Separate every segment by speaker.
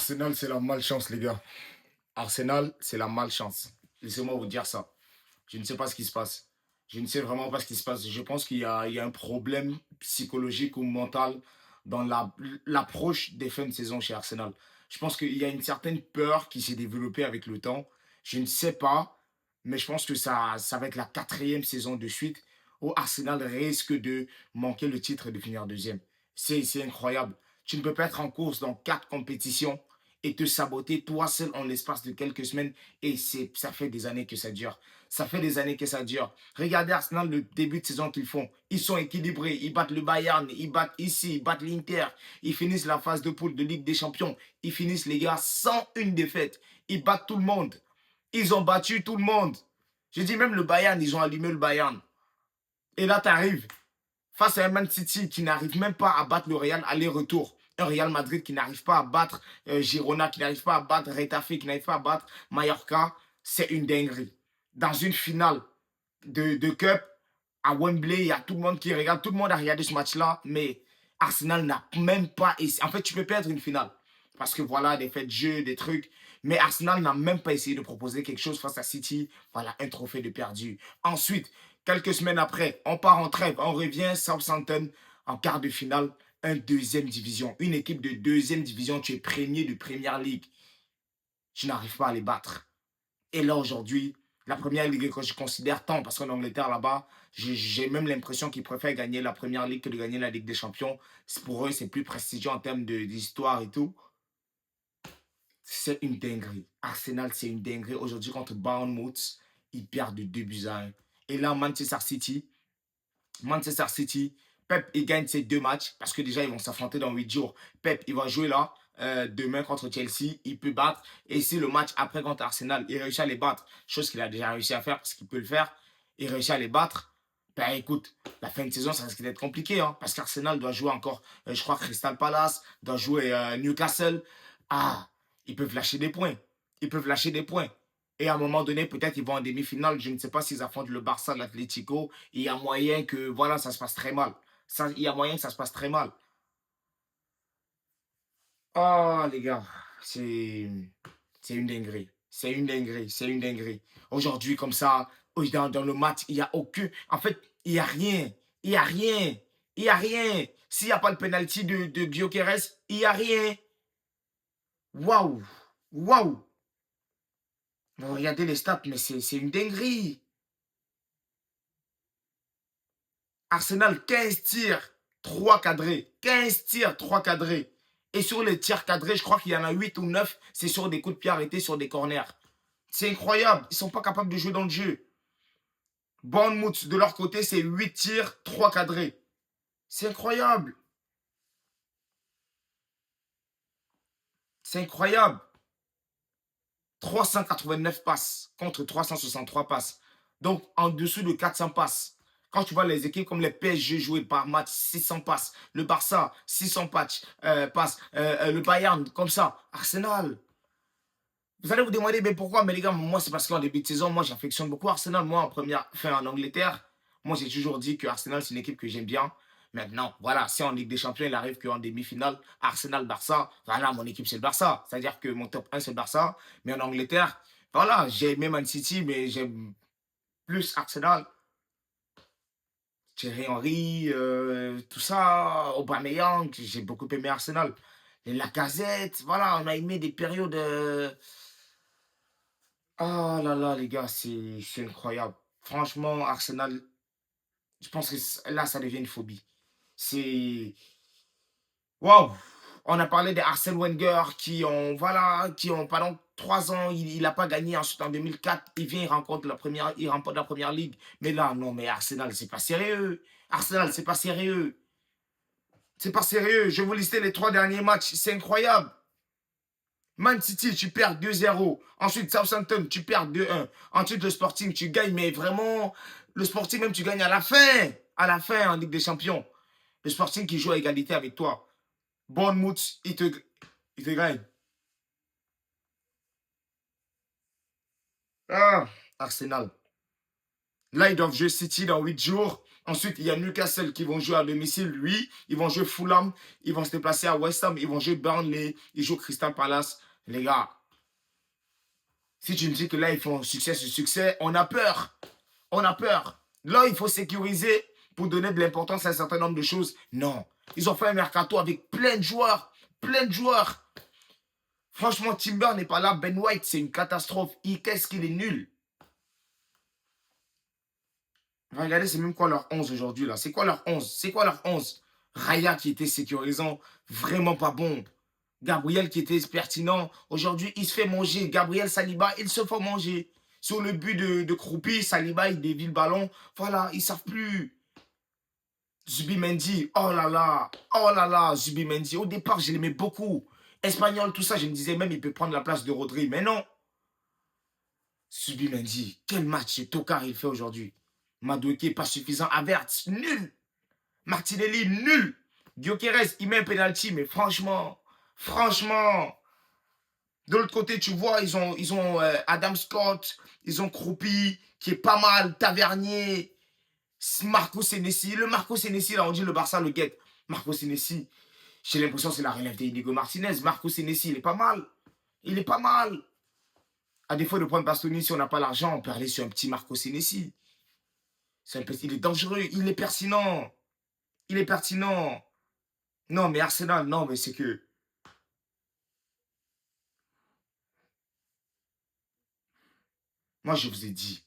Speaker 1: Arsenal, c'est la malchance, les gars. Arsenal, c'est la malchance. Laissez-moi vous dire ça. Je ne sais pas ce qui se passe. Je ne sais vraiment pas ce qui se passe. Je pense qu'il y a un problème psychologique ou mental dans l'approche des fins de saison chez Arsenal. Je pense qu'il y a une certaine peur qui s'est développée avec le temps. Je ne sais pas, mais je pense que ça va être la quatrième saison de suite où Arsenal risque de manquer le titre et de finir deuxième. C'est incroyable. Tu ne peux pas être en course dans quatre compétitions et te saboter toi seul en l'espace de quelques semaines. Et ça fait des années que ça dure. Ça fait des années que ça dure. Regardez Arsenal, le début de saison qu'ils font. Ils sont équilibrés. Ils battent le Bayern, ils battent ici, ils battent l'Inter. Ils finissent la phase de poule de Ligue des Champions. Ils finissent, les gars, sans une défaite. Ils battent tout le monde. Ils ont battu tout le monde. Je dis même le Bayern, ils ont allumé le Bayern. Et là, tu arrives face à un Man City qui n'arrive même pas à battre le Real aller-retour. Un Real Madrid qui n'arrive pas à battre Girona, qui n'arrive pas à battre Retafe, qui n'arrive pas à battre Mallorca. C'est une dinguerie. Dans une finale de Cup, à Wembley, il y a tout le monde qui regarde. Tout le monde a regardé ce match-là, mais Arsenal n'a même pas essayé. En fait, tu peux perdre une finale. Parce que voilà, des faits de jeu, des trucs. Mais Arsenal n'a même pas essayé de proposer quelque chose face à City. Voilà, un trophée de perdu. Ensuite, quelques semaines après, on part en trêve. On revient Southampton en quart de finale. Un deuxième division. Une équipe de deuxième division. Tu es premier de Premier League. Tu n'arrives pas à les battre. Et là, aujourd'hui, la première ligue que je considère tant, parce qu'en Angleterre, là-bas, j'ai même l'impression qu'ils préfèrent gagner la première ligue que de gagner la Ligue des Champions. Pour eux, c'est plus prestigieux en termes d'histoire et tout. C'est une dinguerie. Arsenal, c'est une dinguerie. Aujourd'hui, contre Bournemouth, ils perdent de 2-1. Et là, Manchester City, Pep, il gagne ses deux matchs parce que déjà, ils vont s'affronter dans 8 jours. Pep, il va jouer là, demain contre Chelsea. Il peut battre. Et si le match après contre Arsenal, il réussit à les battre, chose qu'il a déjà réussi à faire parce qu'il peut le faire, il réussit à les battre. Ben écoute, la fin de saison, ça risque d'être compliqué parce qu'Arsenal doit jouer encore, je crois, Crystal Palace, doit jouer Newcastle. Ah, ils peuvent lâcher des points. Ils peuvent lâcher des points. Et à un moment donné, peut-être ils vont en demi-finale. Je ne sais pas s'ils affrontent le Barça, l'Atlético. Il y a moyen que voilà, ça se passe très mal. Il y a moyen que ça se passe très mal. Ah, les gars, c'est c'est une dinguerie. C'est une dinguerie. C'est une dinguerie. Aujourd'hui, comme ça, dans le match, il n'y a aucun. En fait, il n'y a rien. Il n'y a rien. Il n'y a rien. S'il n'y a pas le penalty de Gyökeres, il n'y a rien. Waouh. Waouh. Regardez les stats, mais c'est une dinguerie. Arsenal, 15 tirs, 3 cadrés. 15 tirs, 3 cadrés. Et sur les tirs cadrés, je crois qu'il y en a 8 ou 9, c'est sur des coups de pied arrêtés sur des corners. C'est incroyable. Ils ne sont pas capables de jouer dans le jeu. Bournemouth, de leur côté, c'est 8 tirs, 3 cadrés. C'est incroyable. C'est incroyable. 389 passes contre 363 passes. Donc, en dessous de 400 passes. Quand tu vois les équipes comme les PSG jouer par match, 600 passes. Le Barça, 600 passes. Le Bayern, comme ça. Arsenal. Vous allez vous demander, mais pourquoi? Mais les gars, moi, c'est parce qu'en début de saison, moi, j'affectionne beaucoup Arsenal. Moi, en Angleterre, moi, j'ai toujours dit que Arsenal, c'est une équipe que j'aime bien. Maintenant, voilà, si en Ligue des Champions, il arrive qu'en demi-finale, Arsenal-Barça, voilà, mon équipe, c'est le Barça. C'est-à-dire que mon top 1, c'est le Barça. Mais en Angleterre, voilà, j'ai aimé Man City, mais j'aime plus Arsenal. Thierry Henry, tout ça, Aubameyang, j'ai beaucoup aimé Arsenal. Et Lacazette, voilà, on a aimé des périodes. Ah là là, les gars, c'est incroyable. Franchement, Arsenal, je pense que là, ça devient une phobie. C'est. Waouh! On a parlé des Arsène Wenger voilà, qui ont, pendant 3 ans, il n'a pas gagné. Ensuite, en 2004, il vient, il remporte la première ligue. Mais là, non, mais Arsenal, c'est pas sérieux. Arsenal, c'est pas sérieux. C'est pas sérieux. Je vais vous lister les 3 derniers matchs. C'est incroyable. Man City, tu perds 2-0. Ensuite, Southampton, tu perds 2-1. Ensuite, le Sporting, tu gagnes, mais vraiment, le Sporting, même, tu gagnes à la fin. À la fin, en Ligue des Champions. Le Sporting qui joue à égalité avec toi. Bournemouth, il te gagne. Ah, Arsenal. Là, ils doivent jouer City dans 8 jours. Ensuite, il y a Newcastle qui vont jouer à domicile. Lui, ils vont jouer Fulham. Ils vont se déplacer à West Ham. Ils vont jouer Burnley. Ils jouent Crystal Palace. Les gars, si tu me dis que là, ils font succès sur succès, on a peur. On a peur. Là, il faut sécuriser pour donner de l'importance à un certain nombre de choses. Non. Ils ont fait un mercato avec plein de joueurs. Plein de joueurs. Franchement, Timber n'est pas là. Ben White, c'est une catastrophe. Qu'est-ce qu'il est nul. Regardez, c'est même quoi leur 11 aujourd'hui là. C'est quoi leur 11? C'est quoi leur 11? Raya qui était sécurisant, vraiment pas bon. Gabriel qui était pertinent. Aujourd'hui, il se fait manger. Gabriel Saliba, il se fait manger. Sur le but de Croupi, Saliba, il dévie le ballon. Voilà, ils ne savent plus. Zubimendi, oh là là, Zubimendi. Au départ, je l'aimais beaucoup. Espagnol, tout ça, je me disais même, il peut prendre la place de Rodri. Mais non. Zubimendi, quel match Tokar il fait aujourd'hui. Madueke, pas suffisant. Averts, nul. Martinelli, nul. Gyökeres, il met un penalty, mais franchement, de l'autre côté, tu vois, ils ont Adam Scott, ils ont Croupi, qui est pas mal, Tavernier, Marco Senesi. Le Marco Senesi, là, on dit le Barça le guette. Marco Senesi, j'ai l'impression que c'est la relève d'Inigo Martinez. Marco Senesi, il est pas mal. Il est pas mal. À défaut de prendre Bastoni, si on n'a pas l'argent, on peut aller sur un petit Marco Senesi. Il est dangereux, il est pertinent. Il est pertinent. Non, mais Arsenal, non, mais c'est que... Moi, je vous ai dit,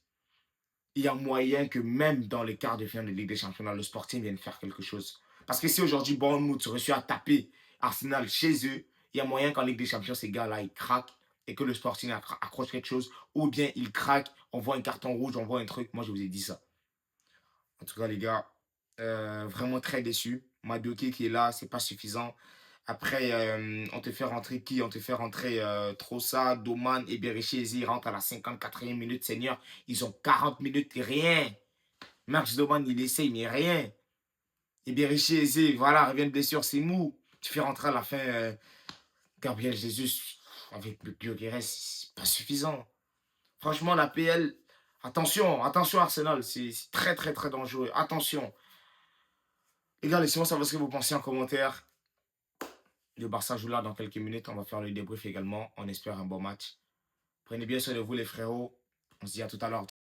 Speaker 1: il y a moyen que même dans les quarts de finale de Ligue des Champions, le Sporting vienne faire quelque chose. Parce que si aujourd'hui, Bournemouth reçoit à taper Arsenal chez eux, il y a moyen qu'en Ligue des Champions, ces gars-là, ils craquent et que le Sporting accroche quelque chose. Ou bien ils craquent, on voit un carton rouge, on voit un truc. Moi, je vous ai dit ça. En tout cas, les gars, vraiment très déçu. Madueke qui est là, c'est pas suffisant. Après, on te fait rentrer qui? On te fait rentrer Trossa, Doman et Berechiezi. Ils rentrent à la 54e minute, Seigneur. Ils ont 40 minutes, rien. Max Doman, il essaye, mais rien. Et Berechiezi, voilà, revient de blessure, c'est mou. Tu fais rentrer à la fin Gabriel Jesus avec le Gyökeres, c'est pas suffisant. Franchement, la PL, attention, attention Arsenal, c'est très très très dangereux. Attention. Les gars, laissez-moi savoir ce que vous pensez en commentaire. Le Barça joue là dans quelques minutes. On va faire le débrief également. On espère un bon match. Prenez bien soin de vous les frérots. On se dit à tout à l'heure.